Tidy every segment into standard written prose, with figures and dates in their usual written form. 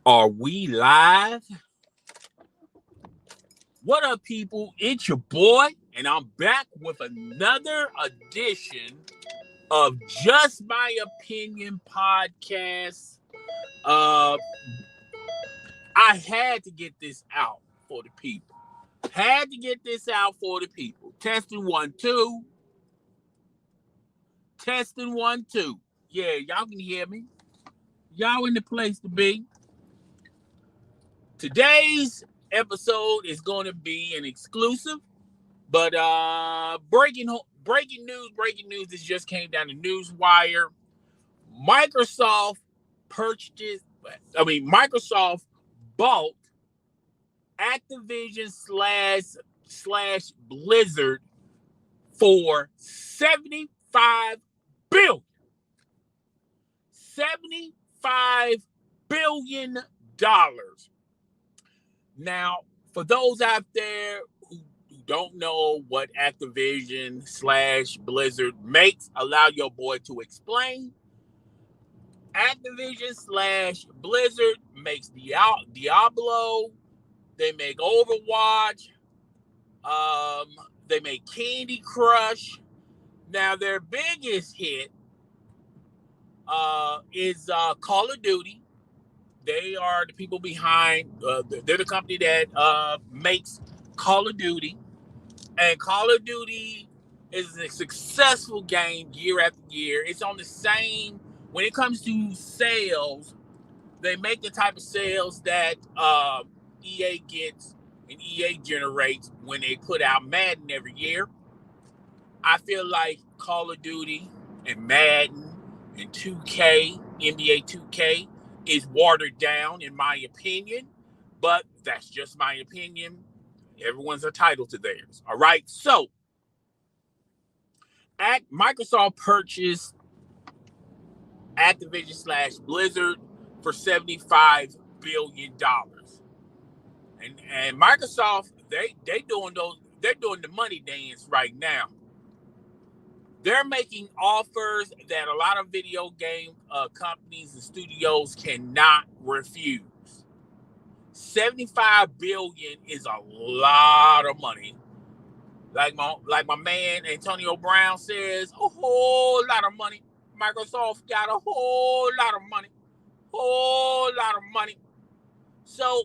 Are we live? What up, people? It's your boy, and I'm back with another edition of Just My Opinion podcast. Uh, I had to get this out for the people. Had to get this out for the people. Testing 1, 2. Testing 1, 2. Yeah, y'all can hear me. Y'all in the place to be. Today's episode is going to be an exclusive. But breaking news. This just came down the Newswire. Microsoft Microsoft bought Activision slash Blizzard for $75 billion. Now, for those out there who don't know what Activision slash Blizzard makes, allow your boy to explain. Activision slash Blizzard makes Diablo. They make Overwatch. They make Candy Crush. Now their biggest hit is Call of Duty. They are the people behind. They're the company that makes Call of Duty. And Call of Duty is a successful game year after year. It's on the same, when it comes to sales, they make the type of sales that EA gets and EA generates when they put out Madden every year. I feel like Call of Duty and Madden and 2K, NBA 2K, is watered down in my opinion, but that's just my opinion. Everyone's entitled to theirs. All right. So, Microsoft purchased Activision slash Blizzard for $75 billion, and Microsoft they're doing the money dance right now. They're making offers that a lot of video game companies and studios cannot refuse. $75 billion is a lot of money. Like my man Antonio Brown says, a whole lot of money. Microsoft got a whole lot of money. So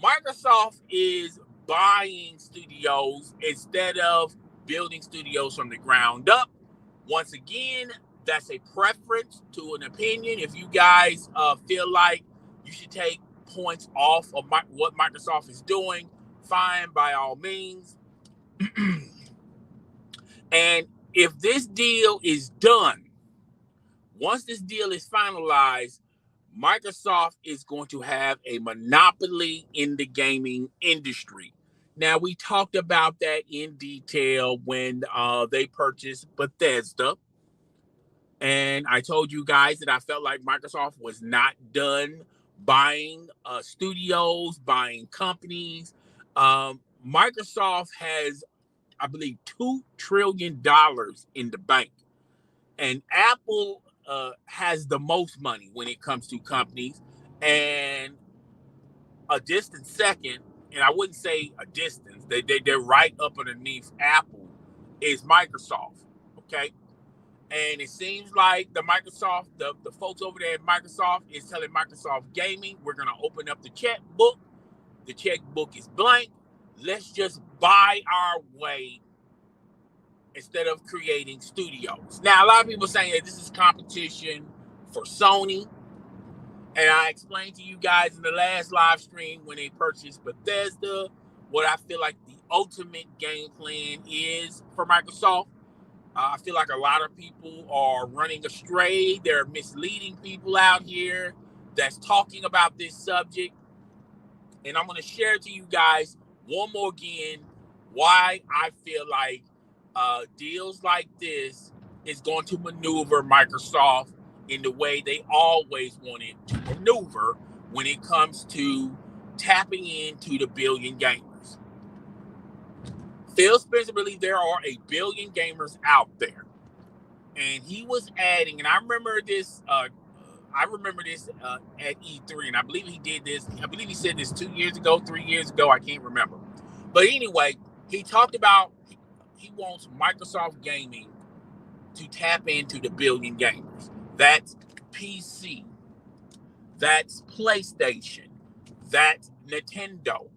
Microsoft is buying studios instead of building studios from the ground up. Once again, that's a preference to an opinion. If you guys feel like you should take points off of what Microsoft is doing, fine, by all means. And if this deal is done, once this deal is finalized, Microsoft is going to have a monopoly in the gaming industry. Now, we talked about that in detail when they purchased Bethesda. And I told you guys that I felt like Microsoft was not done buying studios, buying companies. Microsoft has, I believe, $2 trillion in the bank. And Apple has the most money when it comes to companies. And a distant second, and I wouldn't say a distance, they're right up underneath Apple, is Microsoft. Okay. And it seems like the folks over there at Microsoft is telling Microsoft Gaming, we're going to open up the checkbook. The checkbook is blank. Let's just buy our way instead of creating studios. Now, a lot of people are saying that this is competition for Sony. And I explained to you guys in the last live stream when they purchased Bethesda what I feel like the ultimate game plan is for Microsoft. I feel like a lot of people are running astray. They're misleading people out here that's talking about this subject. And I'm going to share to you guys one more again why I feel like deals like this is going to maneuver Microsoft in the way they always wanted to maneuver when it comes to tapping into the billion gamers. Phil Spencer believes there are a billion gamers out there. And he was adding, and I remember this, I I remember this at E3, and I believe he did this. I believe he said this 2 years ago, 3 years ago. I can't remember. But anyway, he talked about he wants Microsoft Gaming to tap into the billion gamers. That's PC. That's PlayStation. That's Nintendo.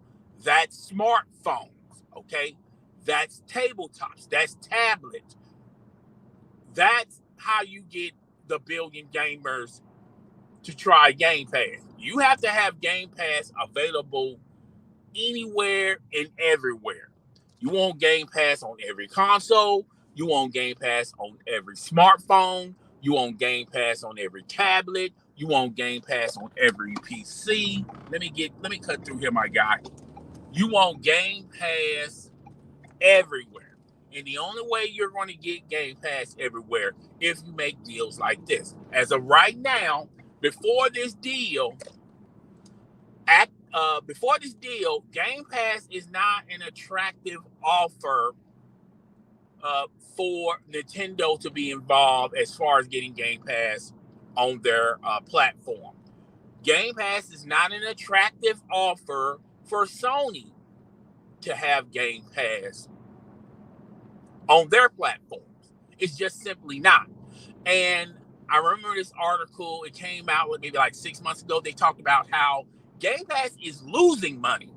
That's smartphones. Okay? That's tabletops. That's tablets. That's how you get the billion gamers to try Game Pass. You have to have Game Pass available anywhere and everywhere. You want Game Pass on every console. You want Game Pass on every smartphone. You want Game Pass on every tablet. You want Game Pass on every PC. Let me cut through here, my guy. You want Game Pass everywhere. And the only way you're going to get Game Pass everywhere if you make deals like this. As of right now, before this deal, Game Pass is not an attractive offer for Nintendo to be involved as far as getting Game Pass on their platform. Game Pass is not an attractive offer for Sony to have Game Pass on their platforms. It's just simply not. And I remember this article, it came out maybe like 6 months ago. They talked about how Game Pass is losing money.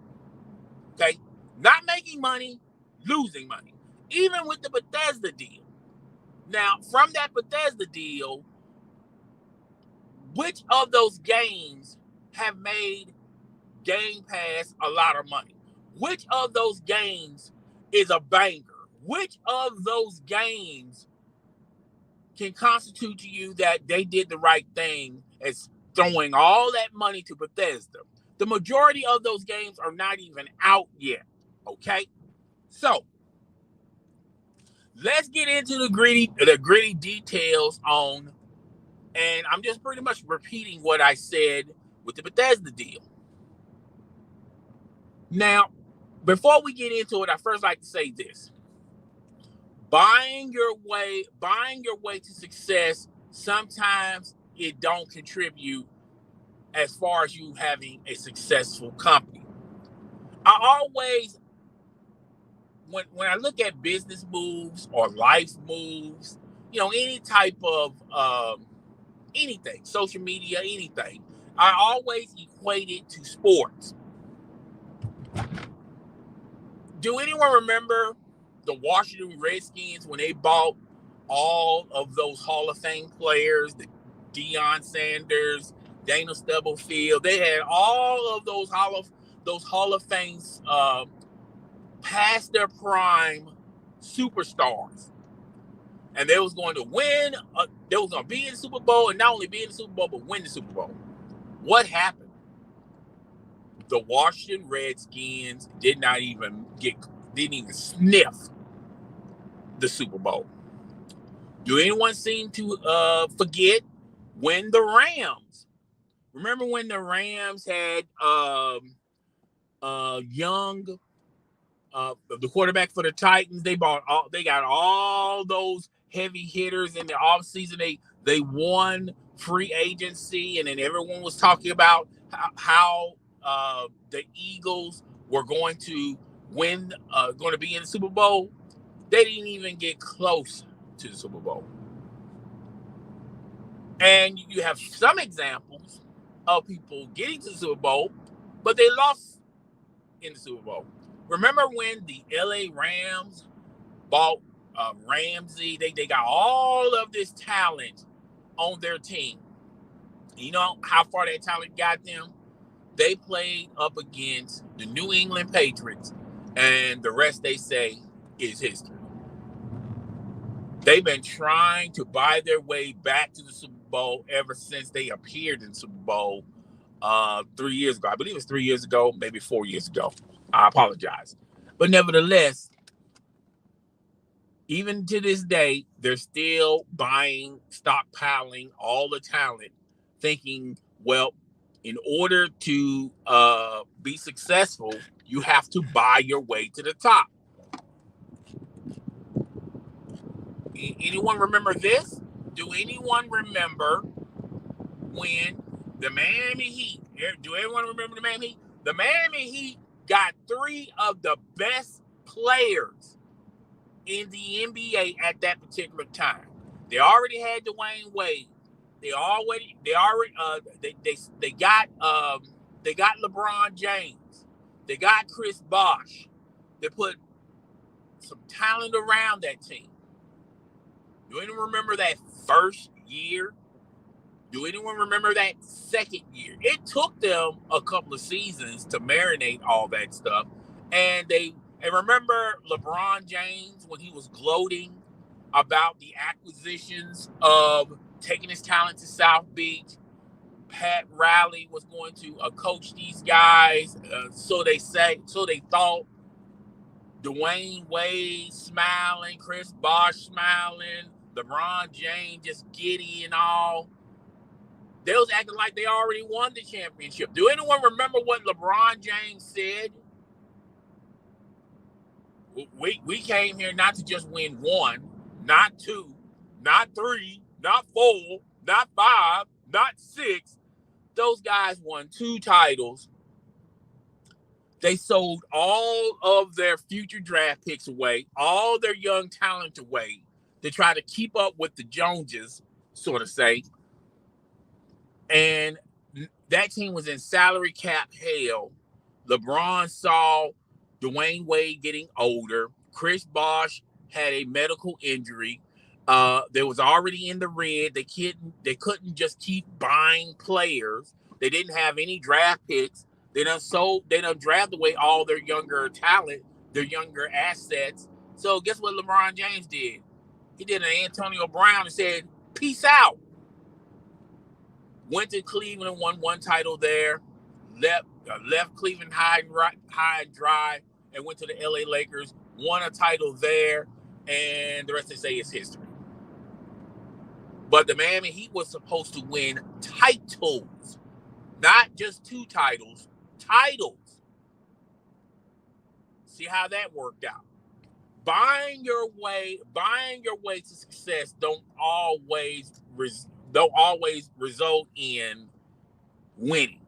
Okay? Not making money, losing money. Even with the Bethesda deal. Now, from that Bethesda deal, which of those games have made Game Pass a lot of money? Which of those games is a banger? Which of those games can constitute to you that they did the right thing as throwing all that money to Bethesda? The majority of those games are not even out yet, okay? So, let's get into the gritty details on, and I'm just pretty much repeating what I said with the Bethesda deal. Now, before we get into it, I first like to say this. Buying your way to success, sometimes it don't contribute as far as you having a successful company. I always, when I look at business moves or life moves, any type of anything, social media, anything, I always equate it to sports. Do anyone remember the Washington Redskins when they bought all of those Hall of Fame players, the Deion Sanders, Dana Stubblefield? They had all of those Hall of Fames past their prime superstars, and they was going to win. They was going to be in the Super Bowl, and not only be in the Super Bowl, but win the Super Bowl. What happened? The Washington Redskins didn't even sniff the Super Bowl. Do anyone seem to forget when the Rams? Remember when the Rams had Young, the quarterback for the Titans? They got all those heavy hitters in the offseason. They won free agency, and then everyone was talking about how the Eagles were going to win, going to be in the Super Bowl. They didn't even get close to the Super Bowl. And you have some examples of people getting to the Super Bowl, but they lost in the Super Bowl. Remember when the LA Rams bought Ramsey? They got all of this talent on their team. You know how far that talent got them? They played up against the New England Patriots, and the rest, they say, is history. They've been trying to buy their way back to the Super Bowl ever since they appeared in the Super Bowl 3 years ago. I believe it was 3 years ago, maybe 4 years ago. I apologize. But nevertheless, even to this day, they're still buying, stockpiling all the talent, thinking, well, in order to be successful, you have to buy your way to the top. Anyone remember this? Do anyone remember when the Miami Heat, do everyone remember the Miami Heat? The Miami Heat got 3 of the best players in the NBA at that particular time. They already had Dwayne Wade. They got LeBron James. They got Chris Bosh. They put some talent around that team. Do anyone remember that first year? Do anyone remember that second year? It took them a couple of seasons to marinate all that stuff. And remember LeBron James when he was gloating about the acquisitions of taking his talent to South Beach. Pat Riley was going to coach these guys. So they thought. Dwayne Wade smiling, Chris Bosh smiling, LeBron James just giddy and all. They was acting like they already won the championship. Do anyone remember what LeBron James said? We came here not to just win 1, not 2, not 3, not 4, not 5, not 6. Those guys won 2 titles. They sold all of their future draft picks away, all their young talent away to try to keep up with the Joneses, sort of say. And that team was in salary cap hell. LeBron saw Dwayne Wade getting older. Chris Bosh had a medical injury. They was already in the red. They couldn't just keep buying players. They didn't have any draft picks. They done drafted away all their younger talent, their younger assets. So guess what LeBron James did? He did an Antonio Brown and said, peace out. Went to Cleveland, won 1 title there, left Cleveland high and dry, and went to the LA Lakers, won a title there, and the rest they say is history. But the Miami Heat was supposed to win titles, not just 2 titles. Titles. See how that worked out. Buying your way to success don't always result in winning.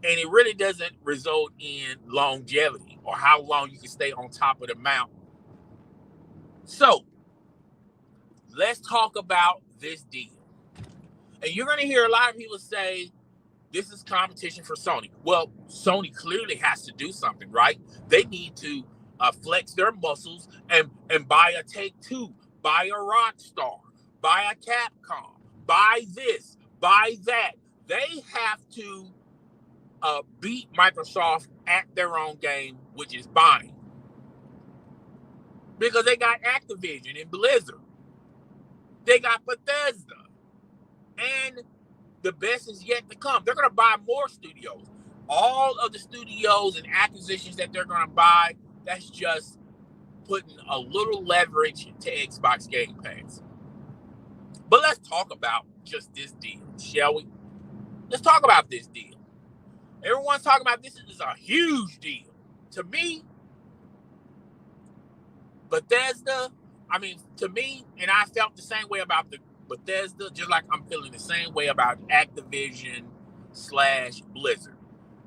And it really doesn't result in longevity or how long you can stay on top of the mountain. So, let's talk about this deal. And you're going to hear a lot of people say, this is competition for Sony. Well, Sony clearly has to do something, right? They need to flex their muscles and buy a Take-Two, buy a Rockstar, buy a Capcom, buy this, buy that. They have to beat Microsoft at their own game, which is buying. Because they got Activision and Blizzard. They got Bethesda. And the best is yet to come. They're going to buy more studios. All of the studios and acquisitions that they're going to buy, that's just putting a little leverage to Xbox Game Pass. But let's talk about just this deal, shall we? Let's talk about this deal. Everyone's talking about this is a huge deal. To me, Bethesda, to me, and I felt the same way about the Bethesda, just like I'm feeling the same way about Activision / Blizzard.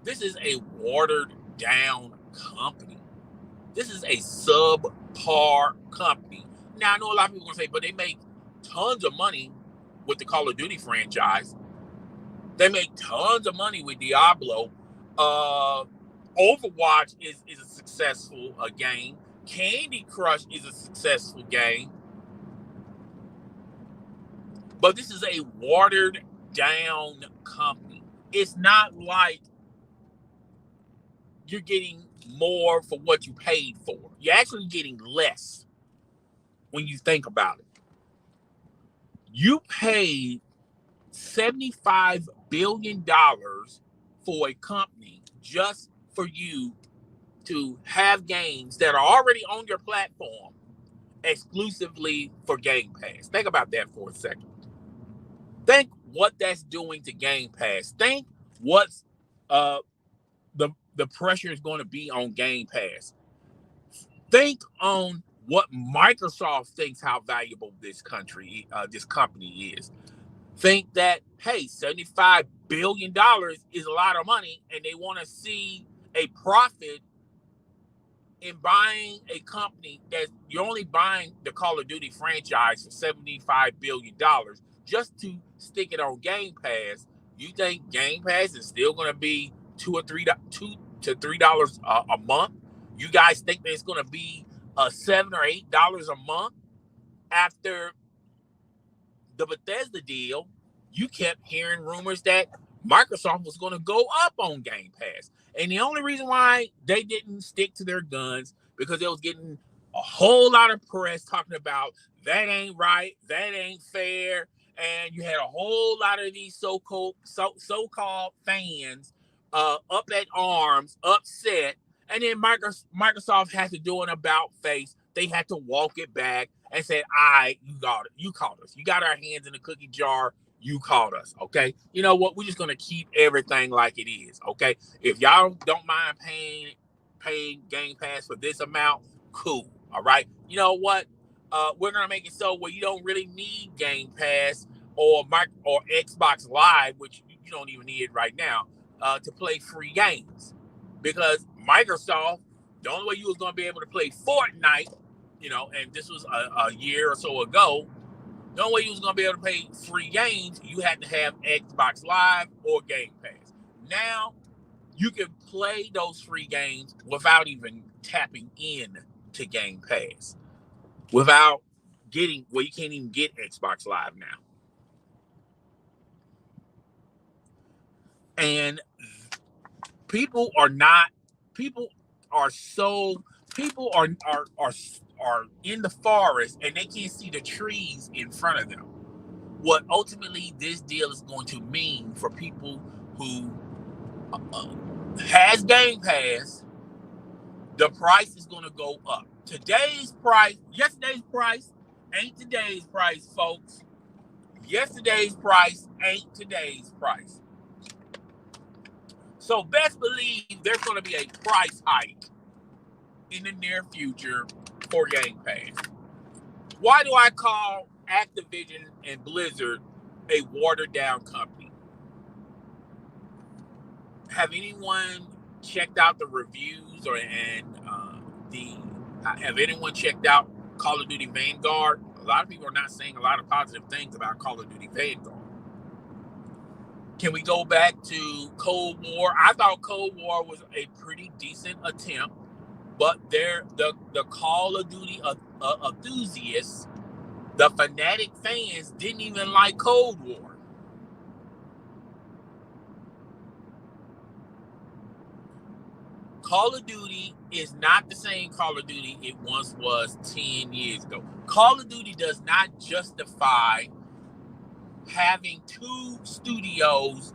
This is a watered down company. This is a subpar company. Now, I know a lot of people are going to say, but they make tons of money with the Call of Duty franchise. They make tons of money with Diablo. Overwatch is a successful game. Candy Crush is a successful game. But this is a watered down company. It's not like you're getting more for what you paid for. You're actually getting less when you think about it. You paid $75 billion for a company just for you to have games that are already on your platform exclusively for Game Pass. Think about that for a second. Think what that's doing to Game Pass. Think what's the pressure is going to be on Game Pass. Think on what Microsoft thinks how valuable this company is. think that, hey, $75 billion is a lot of money, and they want to see a profit in buying a company that you're only buying the Call of Duty franchise for $75 billion just to stick it on Game Pass. You think Game Pass is still going to be $2 to $3 a month? You guys think that it's going to be $7 or $8 a month? After the Bethesda deal, you kept hearing rumors that Microsoft was going to go up on Game Pass. And the only reason why they didn't stick to their guns, because it was getting a whole lot of press talking about that ain't right, that ain't fair. And you had a whole lot of these so-called fans up at arms, upset. And then Microsoft had to do an about face. They had to walk it back and said, all right, you got it. You caught us. You got our hands in the cookie jar. You caught us, okay? You know what? We're just going to keep everything like it is, okay? If y'all don't mind paying Game Pass for this amount, cool, all right? You know what? We're going to make it so where you don't really need Game Pass or Xbox Live, which you don't even need it right now, to play free games. Because Microsoft, the only way you was going to be able to play Fortnite, and this was a year or so ago, the only way you was going to be able to play free games, you had to have Xbox Live or Game Pass. Now, you can play those free games without even tapping in to Game Pass. Without you can't even get Xbox Live now. And people are in the forest and they can't see the trees in front of them. What ultimately this deal is going to mean for people who has Game Pass, the price is going to go up. Yesterday's price ain't today's price, folks. Yesterday's price ain't today's price. So best believe there's going to be a price hike in the near future for Game Pass. Why do I call Activision and Blizzard a watered down company? Have anyone checked out the reviews have anyone checked out Call of Duty Vanguard? A lot of people are not saying a lot of positive things about Call of Duty Vanguard. Can we go back to Cold War? I thought Cold War was a pretty decent attempt, but the Call of Duty enthusiasts, the fanatic fans, didn't even like Cold War. Call of Duty is not the same Call of Duty it once was 10 years ago. Call of Duty does not justify having two studios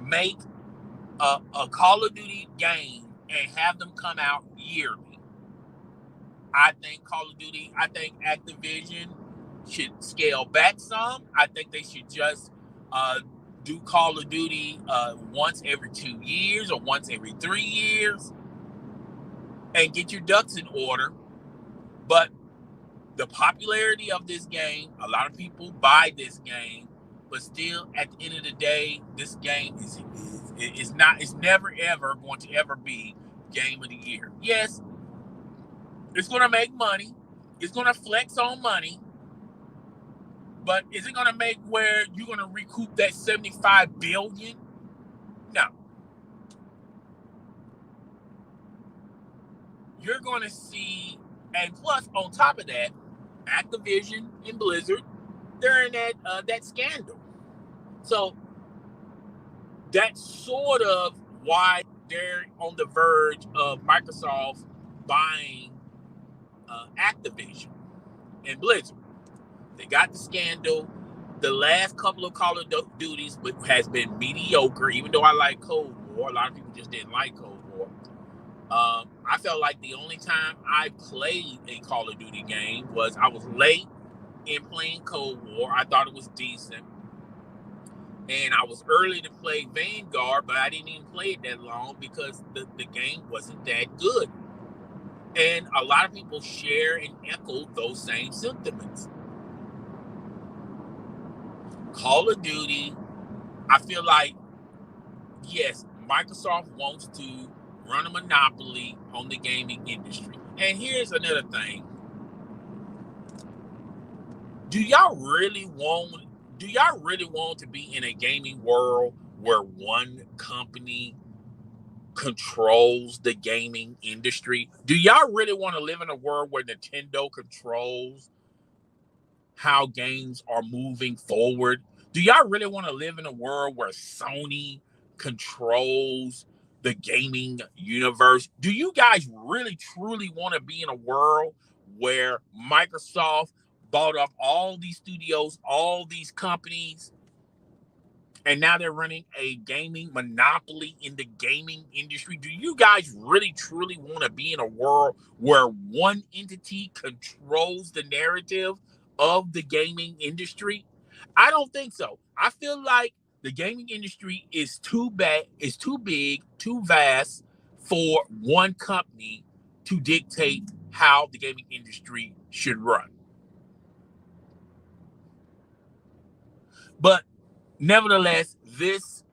make a Call of Duty game and have them come out yearly. I think Activision should scale back some. I think they should just do Call of Duty once every 2 years or once every 3 years and get your ducks in order. But the popularity of this game, a lot of people buy this game, but still at the end of the day, this game it's never ever going to ever be Game of the Year. Yes, it's going to make money. It's going to flex on money. But is it going to make where you're going to recoup that $75 billion? No. You're going to see, and plus on top of that, Activision and Blizzard, they're in that scandal. So that's sort of why they're on the verge of Microsoft buying Activision and Blizzard. They got the scandal. The last couple of Call of Duties has been mediocre, even though I like Cold War. A lot of people just didn't like Cold War. I felt like the only time I played a Call of Duty game was I was late in playing Cold War. I thought it was decent. And I was early to play Vanguard, but I didn't even play it that long because the game wasn't that good. And a lot of people share and echo those same sentiments. Call of Duty. I feel like, yes, Microsoft wants to run a monopoly on the gaming industry. And here's another thing. Do y'all really want to be in a gaming world where one company controls the gaming industry? Do y'all really want to live in a world where Nintendo controls how games are moving forward? Do y'all really want to live in a world where Sony controls the gaming universe? Do you guys really truly want to be in a world where Microsoft bought up all these studios, all these companies, and now they're running a gaming monopoly in the gaming industry? Do you guys really truly want to be in a world where one entity controls the narrative of the gaming industry? I don't think so. I feel like the gaming industry is too big, too vast for one company to dictate how the gaming industry should run. But nevertheless, this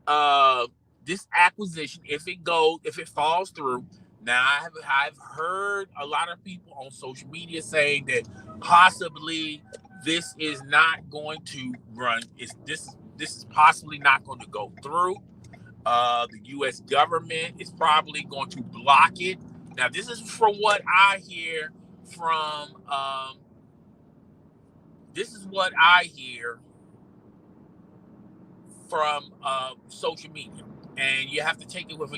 acquisition, if it falls through, now I've heard a lot of people on social media saying that possibly this is not going to run. This is possibly not going to go through. The U.S. government is probably going to block it. Now, this is from what I hear from. This is what I hear from social media, and you have to take it with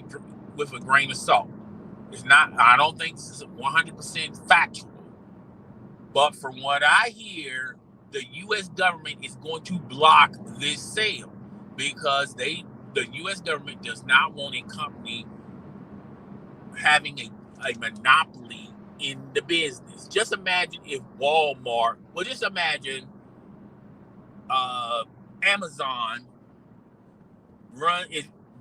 a grain of salt. It's not. I don't think this is 100% factual, but from what I hear, the U.S. government is going to block this sale because the U.S. government does not want a company having a monopoly in the business. Just imagine if Walmart. Well, just imagine Amazon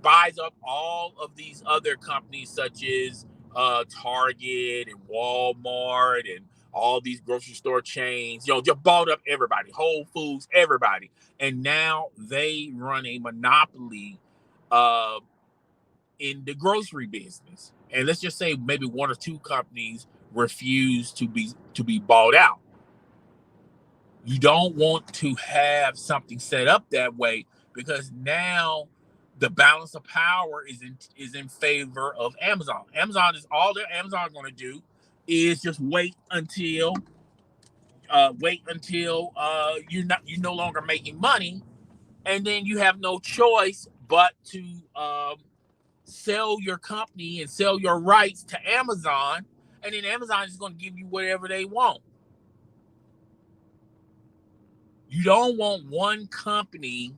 buys up all of these other companies such as Target and Walmart and all these grocery store chains, just bought up everybody, Whole Foods, everybody. And now they run a monopoly in the grocery business. And let's just say maybe one or two companies refuse to be bought out. You don't want to have something set up that way because now the balance of power is in favor of Amazon. Amazon is all that Amazon going to do is just wait until you're no longer making money, and then you have no choice but to sell your company and sell your rights to Amazon, and then Amazon is going to give you whatever they want. You don't want one company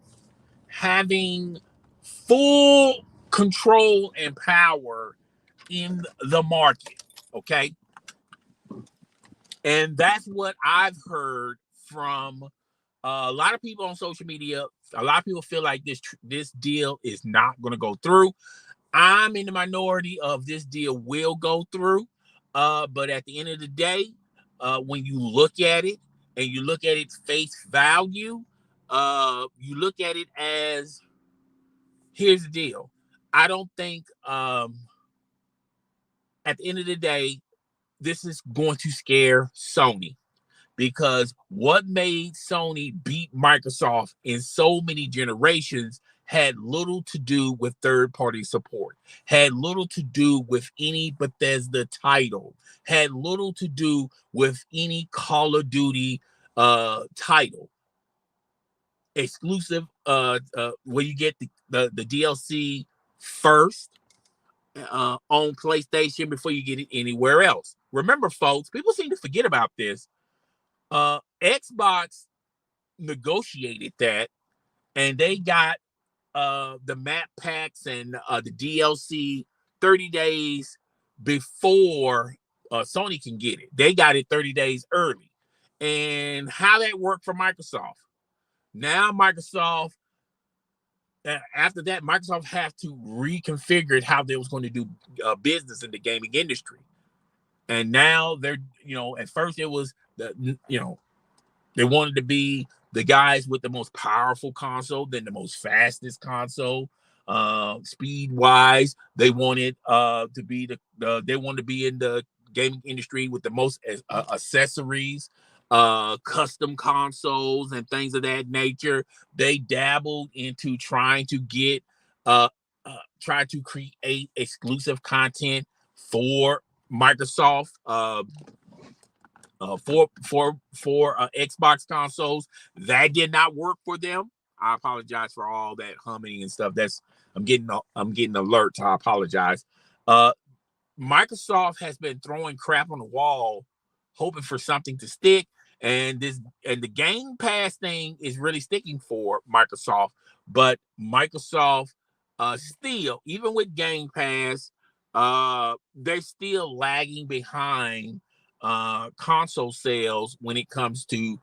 having full control and power in the market, okay? And that's what I've heard from a lot of people on social media. A lot of people feel like this deal is not going to go through. I'm in the minority of this deal will go through, but at the end of the day, when you look at it and you look at its face value, you look at it as, here's the deal. I don't think at the end of the day, this is going to scare Sony, because what made Sony beat Microsoft in so many generations had little to do with third-party support, had little to do with any Bethesda title, had little to do with any Call of Duty title. Exclusive, where you get the DLC first on PlayStation before you get it anywhere else. Remember, folks, people seem to forget about this. Xbox negotiated that, and they got the map packs and the DLC 30 days before Sony can get it. They got it 30 days early. And how that worked for Microsoft. Now Microsoft, after that, Microsoft had to reconfigure how they was going to do business in the gaming industry. And now they're, at first it was They wanted to be the guys with the most powerful console, then the most fastest console. Speed wise, they wanted to be they wanted to be in the gaming industry with the most accessories, custom consoles, and things of that nature. They dabbled into trying to get try to create exclusive content for Microsoft. For Xbox consoles. That did not work for them. I apologize for all that humming and stuff. I'm getting alerts. I apologize. Microsoft has been throwing crap on the wall, hoping for something to stick. And the Game Pass thing is really sticking for Microsoft. But Microsoft still, even with Game Pass, they're still lagging behind console sales when it comes to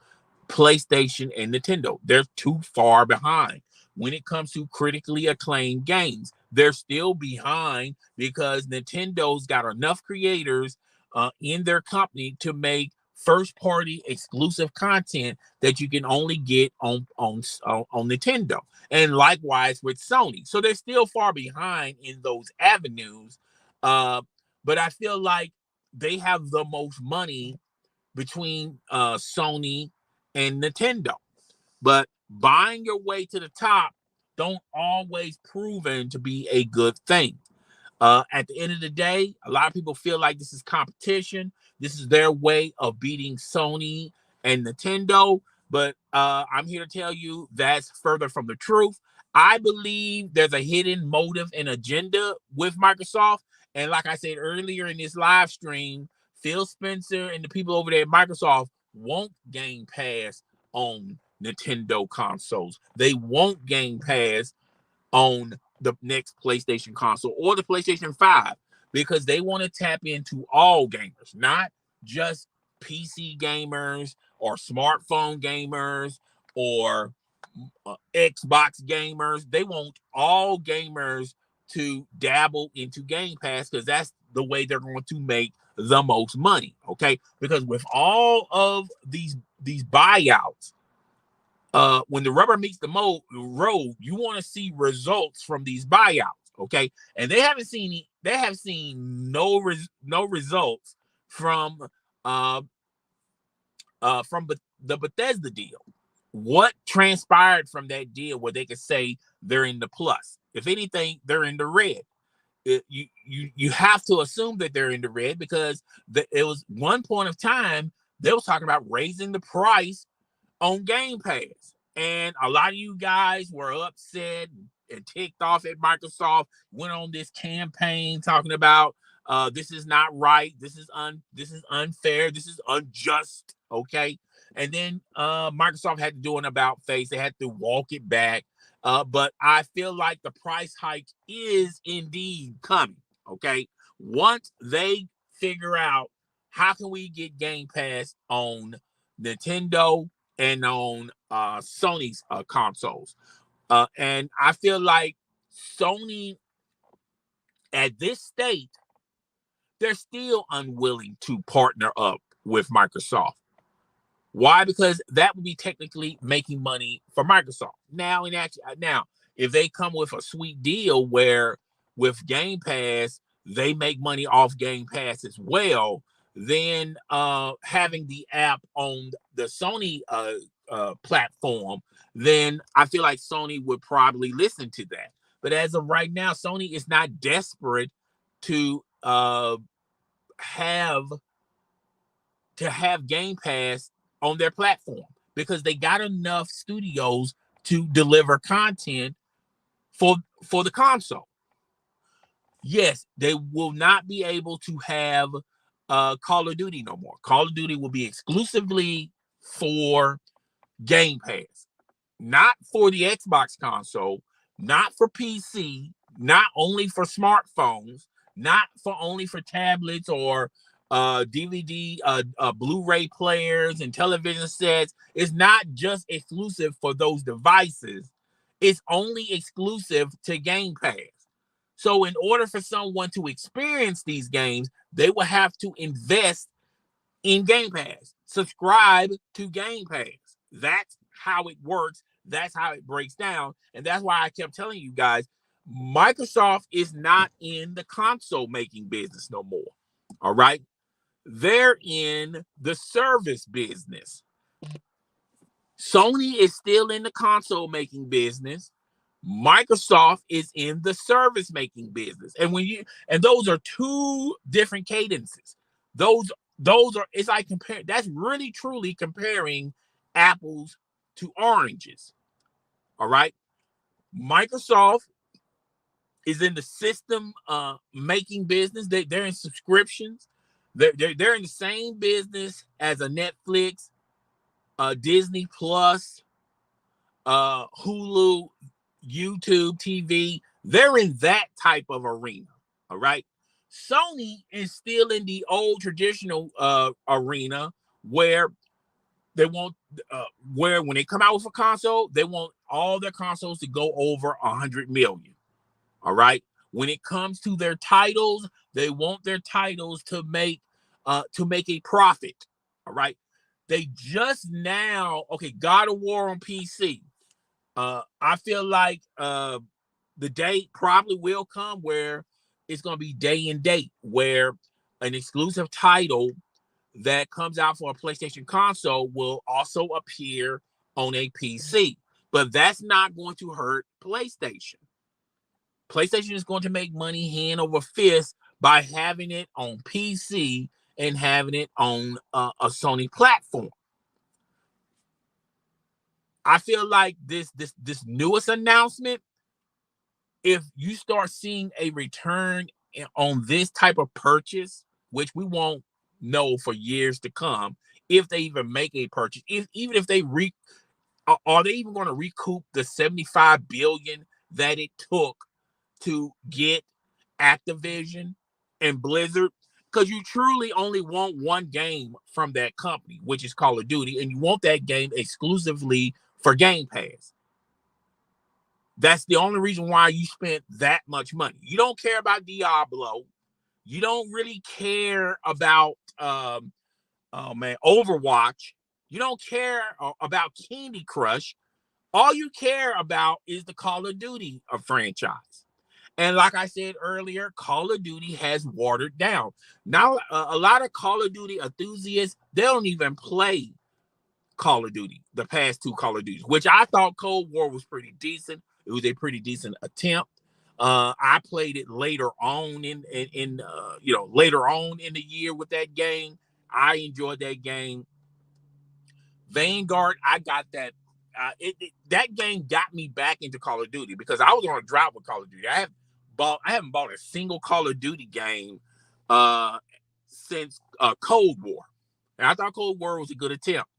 PlayStation and Nintendo. They're too far behind. When it comes to critically acclaimed games, they're still behind because Nintendo's got enough creators in their company to make first-party exclusive content that you can only get on Nintendo, and likewise with Sony. So they're still far behind in those avenues. But I feel like they have the most money between Sony and Nintendo. But buying your way to the top don't always proven to be a good thing. At the end of the day, a lot of people feel like this is competition. This is their way of beating Sony and Nintendo. But I'm here to tell you that's further from the truth. I believe there's a hidden motive and agenda with Microsoft. And like I said earlier in this live stream, Phil Spencer and the people over there at Microsoft won't Game Pass on Nintendo consoles. They won't Game Pass on the next PlayStation console or the PlayStation 5 because they want to tap into all gamers, not just PC gamers or smartphone gamers or Xbox gamers. They want all gamers to dabble into Game Pass because that's the way they're going to make the most money. Okay, because with all of these buyouts, when the rubber meets the road, you want to see results from these buyouts. Okay, and they have seen no results from the Bethesda deal. What transpired from that deal where they could say they're in the plus? If anything, they're in the red. You have to assume that they're in the red because it was one point of time they was talking about raising the price on Game Pass, and a lot of you guys were upset and ticked off at Microsoft. Went on this campaign talking about this is not right, this is unfair, this is unjust. Okay, and then Microsoft had to do an about face. They had to walk it back. But I feel like the price hike is indeed coming. Okay, once they figure out how can we get Game Pass on Nintendo and on Sony's consoles, and I feel like Sony at this state, they're still unwilling to partner up with Microsoft. Why? Because that would be technically making money for Microsoft. Now, if they come with a sweet deal where with Game Pass, they make money off Game Pass as well, then having the app on the Sony platform, then I feel like Sony would probably listen to that. But as of right now, Sony is not desperate to have Game Pass on their platform because they got enough studios to deliver content for the console. Yes, they will not be able to have Call of Duty no more. Call of Duty will be exclusively for Game Pass, not for the Xbox console, not for PC, not only for smartphones, not for only for tablets or DVD, Blu-ray players and television sets. It's not just exclusive for those devices. It's only exclusive to Game Pass. So in order for someone to experience these games, they will have to invest in Game Pass, subscribe to Game Pass. That's how it works. That's how it breaks down. And that's why I kept telling you guys, Microsoft is not in the console making business no more. All right. They're in the service business. Sony is still in the console making business. Microsoft is in the service making business. And those are two different cadences. Those are, it's like that's really truly comparing apples to oranges. All right. Microsoft is in the system making business. They're in subscriptions. They're in the same business as a Netflix, Disney Plus, Hulu, YouTube TV. They're in that type of arena. All right. Sony is still in the old traditional arena where they want where when they come out with a console, they want all their consoles to go over 100 million. All right. When it comes to their titles, they want their titles to make a profit. All right. They just now, okay, God of War on PC. I feel like the day probably will come where it's going to be day and date, where an exclusive title that comes out for a PlayStation console will also appear on a PC. But that's not going to hurt PlayStation. PlayStation is going to make money hand over fist by having it on PC and having it on a Sony platform. I feel like this newest announcement, if you start seeing a return on this type of purchase, which we won't know for years to come, if they even make a purchase, even if they are they even going to recoup the $75 billion that it took to get Activision and Blizzard? Because you truly only want one game from that company, which is Call of Duty, and you want that game exclusively for Game Pass. That's the only reason why you spent that much money. You don't care about Diablo. You don't really care about Overwatch. You don't care about Candy Crush. All you care about is the Call of Duty franchise. And like I said earlier, Call of Duty has watered down. Now, a lot of Call of Duty enthusiasts, they don't even play Call of Duty, the past two Call of Duties, which I thought Cold War was pretty decent. It was a pretty decent attempt. I played it later on later on in the year with that game. I enjoyed that game. Vanguard, I got that. That game got me back into Call of Duty because I was on a drought with Call of Duty. I haven't bought a single Call of Duty game since Cold War, and I thought Cold War was a good attempt.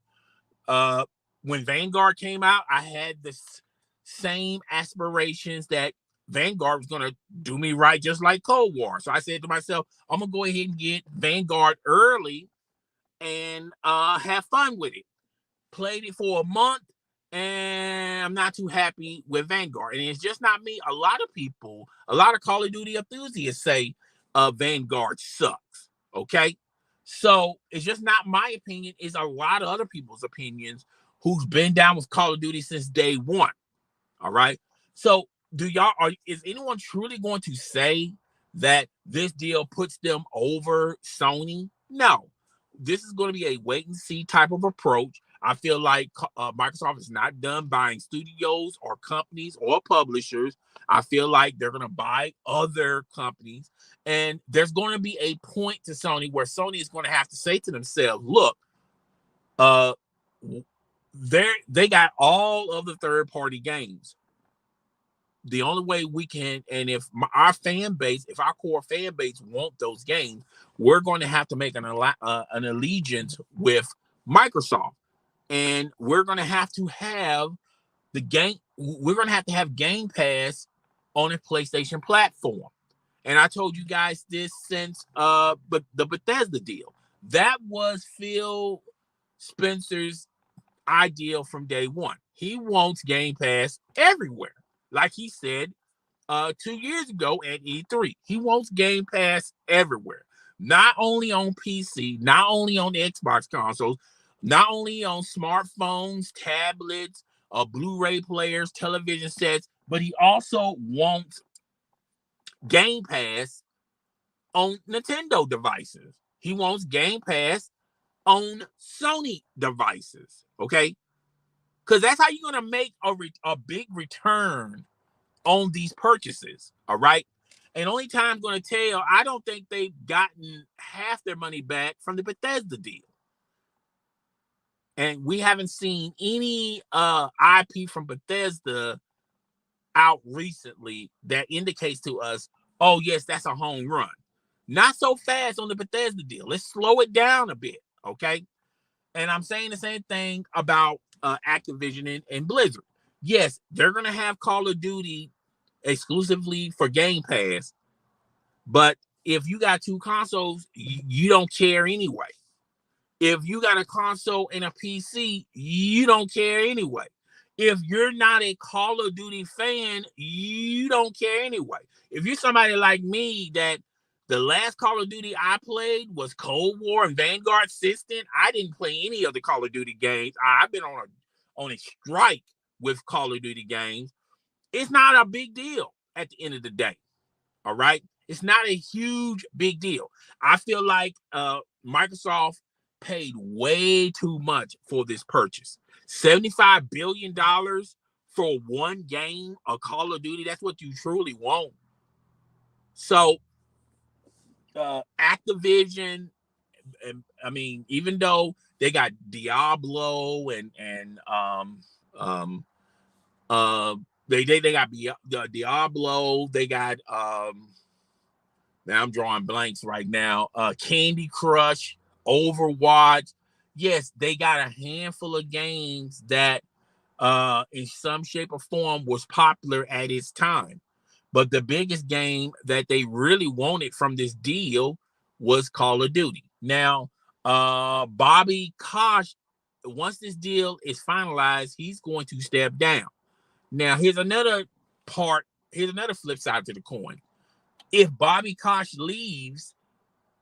When Vanguard came out, I had the same aspirations that Vanguard was going to do me right, just like Cold War. So I said to myself, I'm going to go ahead and get Vanguard early and have fun with it. Played it for a month, and I'm not too happy with Vanguard. And it's just not me. A lot of people, a lot of Call of Duty enthusiasts say Vanguard sucks. Okay? So it's just not my opinion. It's a lot of other people's opinions who's been down with Call of Duty since day one. All right. So is anyone truly going to say that this deal puts them over Sony? No. This is going to be a wait and see type of approach. I feel like Microsoft is not done buying studios or companies or publishers. I feel like they're going to buy other companies. And there's going to be a point to Sony where Sony is going to have to say to themselves, look, they got all of the third-party games. The only way we can, and if our core fan base want those games, we're going to have to make an allegiance with Microsoft. And we're going to have the game. We're going to have Game Pass on a PlayStation platform. And I told you guys this since the Bethesda deal. That was Phil Spencer's ideal from day one. He wants Game Pass everywhere. Like he said 2 years ago at E3. He wants Game Pass everywhere. Not only on PC, not only on the Xbox consoles. not only on smartphones, tablets, Blu-ray players, television sets, but he also wants Game Pass on Nintendo devices. He wants Game Pass on Sony devices, okay? Because that's how you're going to make a big return on these purchases, all right? And only time I'm going to tell, I don't think they've gotten half their money back from the Bethesda deal. And we haven't seen any IP from Bethesda out recently that indicates to us, oh, yes, that's a home run. Not so fast on the Bethesda deal. Let's slow it down a bit, okay? And I'm saying the same thing about Activision and Blizzard. Yes, they're going to have Call of Duty exclusively for Game Pass, but if you got two consoles, you don't care anyway. If you got a console and a PC, you don't care anyway. If you're not a Call of Duty fan, you don't care anyway. If you're somebody like me that the last Call of Duty I played was Cold War and Vanguard System, I didn't play any of the Call of Duty games. I've been on a strike with Call of Duty games. It's not a big deal at the end of the day. All right? It's not a huge big deal. I feel like Microsoft paid way too much for this purchase. $75 billion for one game of Call of Duty. That's what you truly want. So Activision, I mean, even though they got Diablo and they got Diablo, they got now I'm drawing blanks right now. Candy Crush, Overwatch. Yes, they got a handful of games that in some shape or form was popular at its time. But the biggest game that they really wanted from this deal was Call of Duty. Now, Bobby Kotick, once this deal is finalized, he's going to step down. Now, here's another flip side to the coin. If Bobby Kotick leaves,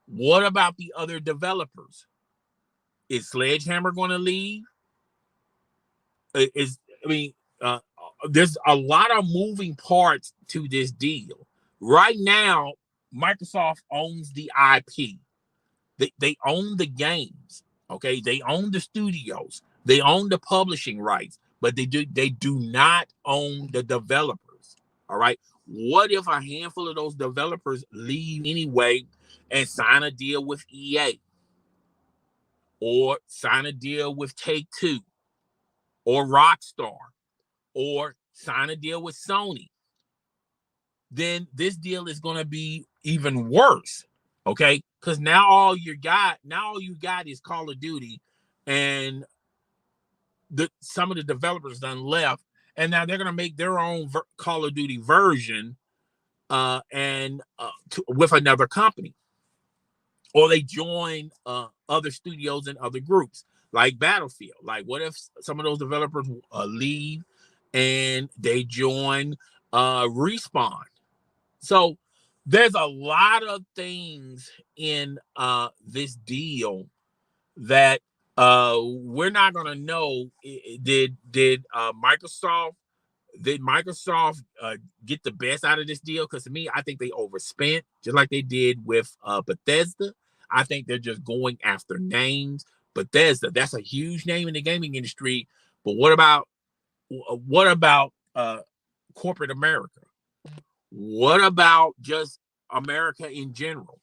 what about the other developers? Is Sledgehammer going to leave? There's a lot of moving parts to this deal. Right now, Microsoft owns the IP. They own the games. Okay, they own the studios. They own the publishing rights, but they do not own the developers. All right. What if a handful of those developers leave anyway and sign a deal with EA or sign a deal with Take-Two or Rockstar or sign a deal with Sony? Then this deal is going to be even worse. Okay, because now all you got is Call of Duty, and some of the developers done left, and now they're going to make their own Call of Duty version, with another company, or they join other studios and other groups like Battlefield. Like, what if some of those developers leave and they join Respawn? So there's a lot of things in this deal that we're not going to know. Did Microsoft get the best out of this deal? Because to me, I think they overspent, just like they did with Bethesda. I think they're just going after names. Bethesda, that's a huge name in the gaming industry. But what about corporate America? What about just America in general?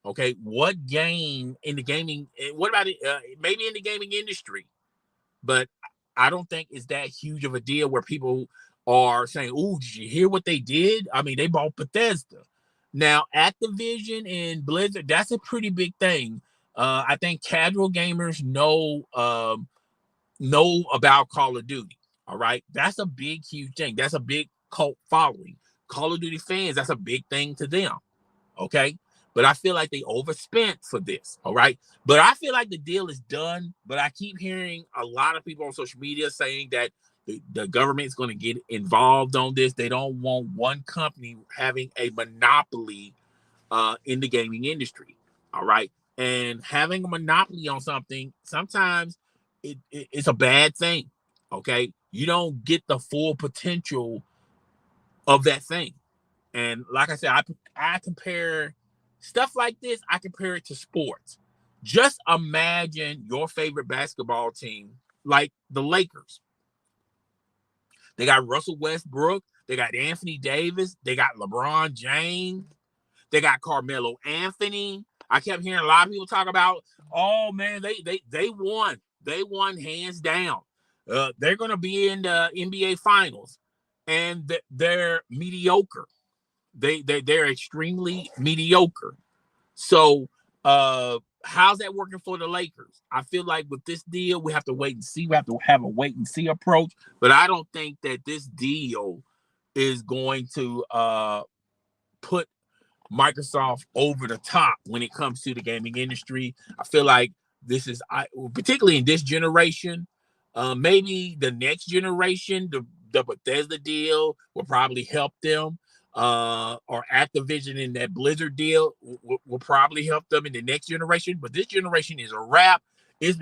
Okay, what game in the gaming? What about it? Maybe in the gaming industry, but I don't think it's that huge of a deal where people are saying, "Oh, did you hear what they did?" I mean, they bought Bethesda. Now, Activision and Blizzard, that's a pretty big thing. I think casual gamers know about Call of Duty. All right, that's a big, huge thing. That's a big cult following. Call of Duty fans, that's a big thing to them. Okay. But I feel like they overspent for this. All right. But I feel like the deal is done. But I keep hearing a lot of people on social media saying that the government is going to get involved on this. They don't want one company having a monopoly in the gaming industry. All right. And having a monopoly on something, sometimes it's a bad thing. Okay. You don't get the full potential of that thing. And like I said, I compare stuff like this, I compare it to sports. Just imagine your favorite basketball team, like the Lakers. They got Russell Westbrook, they got Anthony Davis, they got LeBron James, they got Carmelo Anthony. I kept hearing a lot of people talk about, oh man, they won. They won hands down. They're going to be in the NBA Finals, and they're mediocre. They're extremely mediocre. So how's that working for the Lakers? I feel like with this deal, we have to wait and see. We have to have a wait and see approach. But I don't think that this deal is going to put Microsoft over the top when it comes to the gaming industry. I feel like this is, particularly in this generation, maybe the next generation, the Bethesda deal will probably help them, or Activision in that Blizzard deal will probably help them in the next generation. But this generation is a wrap. It's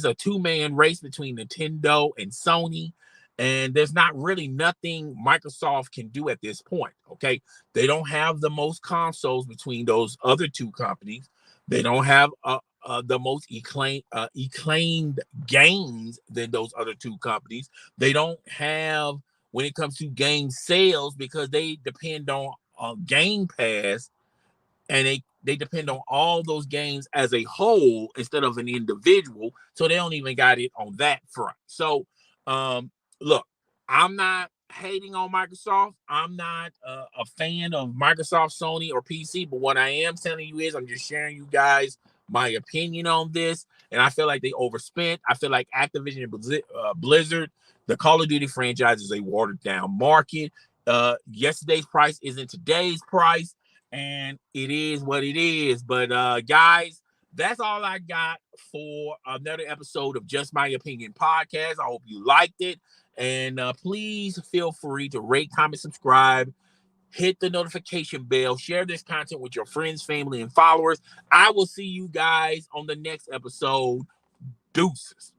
a two-man race between Nintendo and Sony. And there's not really nothing Microsoft can do at this point. Okay. They don't have the most consoles between those other two companies. They don't have the most acclaimed games than those other two companies. They don't have, when it comes to game sales, because they depend on Game Pass, and they depend on all those games as a whole instead of an individual. So they don't even got it on that front. So look, I'm not hating on Microsoft. I'm not a fan of Microsoft, Sony, or PC. But what I am telling you is I'm just sharing you guys my opinion on this. And I feel like they overspent. I feel like Activision and Blizzard, the Call of Duty franchise, is a watered down market. Yesterday's price isn't today's price. And it is what it is. But guys, that's all I got for another episode of Just My Opinion podcast. I hope you liked it. And please feel free to rate, comment, subscribe, hit the notification bell, share this content with your friends, family, and followers. I will see you guys on the next episode. Deuces.